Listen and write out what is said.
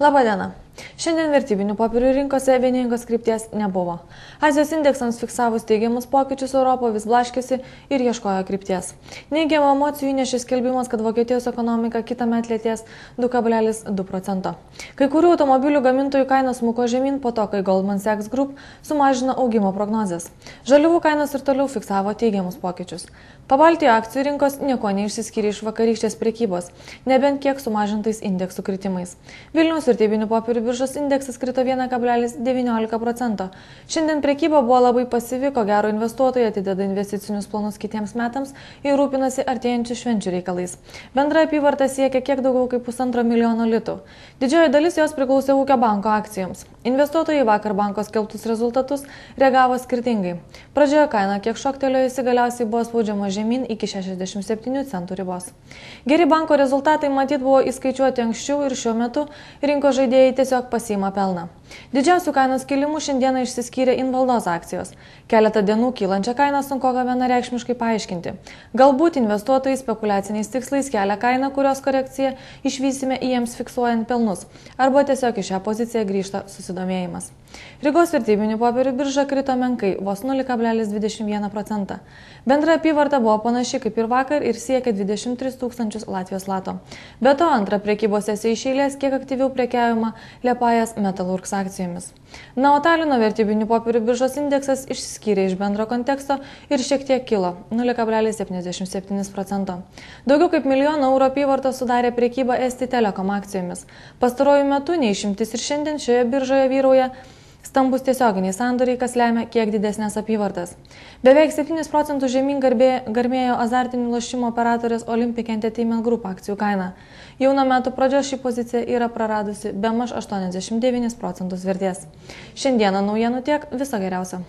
Labadiena. Šiandien vertybinių popierių rinkose vieningos krypties nebuvo. Azijos indeksams fiksavus teigiamus pokyčius Europo vis blaškėsi ir ieškojo krypties. Neigiamų emocijų įnešė skelbimas, kad Vokietijos ekonomika kitąmet lėtės 2,2%. Kai kurių automobilių gamintojų kainos smuko žemyn po to, kai Goldman Sachs Group sumažino augimo prognozes. Žaliavų kainos ir toliau fiksavo teigiamus pokyčius. Pabaltijo akcijų rinkos nieko neišsiskyrė iš vakarykštės prekybos, nebent kiek sumažintais indeksų kritimais. Vilniaus vertybinių popierių biržos indeksas krito 1,19%. Šiandien prekyba buvo labai pasyvi, ko gero investuotojai atideda investicinius planus kitiems metams ir rūpinasi artėjančių švenčių reikalais. Bendra apyvarta siekia kiek daugiau kaip 1,5 milijono litų. Didžioji dalis jos priklausė Ūkio banko akcijoms. Investuotojai vakar banko skelbtus rezultatus reagavo skirtingai. Pradžioje kaina kiek šoktelėjusi, galiausiai buvo spaudžiama žemyn iki 67 centų ribos. Geri banko rezultatai matyt buvo įskaičiuoti anksčiau ir šiuo metu rinkos žaidėjai tiesiog pasiima pelną. Didžiausių kainos kilimų šiandieną išsiskyrė Invaldos akcijos. Keletą dienų kylančią kainą sunku vienareikšmiškai paaiškinti. Galbūt investuotojai spekuliaciniais tikslais kelia kainą, kurios korekciją išvysime į jiems fiksuojant pelnus, arba tiesiog į šią poziciją grįžta susidomėjimas. Rygos vertybinių popierių birža krito menkai, vos 0,21%. Bendra apyvarta buvo panaši kaip ir vakar ir siekia 23 tūkstančius Latvijos lato. Be to, antrą prekybos sesiją iš eilės kiek aktyviau prekiaujama Liepajas Metalurgs akcijomis. Na, o Talino vertybinių popierių biržos indeksas išsiskyrė iš bendro konteksto ir šiek tiek kilo 0,77%. Daugiau kaip milijoną eurų apyvartą sudarė prekyba Esti Telekom akcijomis. Pastaruoju metu neišimtis ir šiandien šioje biržoje vyrauja stambus tiesioginiai sandoriai, kas lemia kiek didesnės apyvartas. Beveik 7% žemyn garmėjo azartinių lošimų operatorės Olympic Entertainment Group akcijų kaina. Jau nuo metų pradžios ši pozicija yra praradusi bemaž 89% vertės. Šiandieną naujienų tiek, viso geriausio.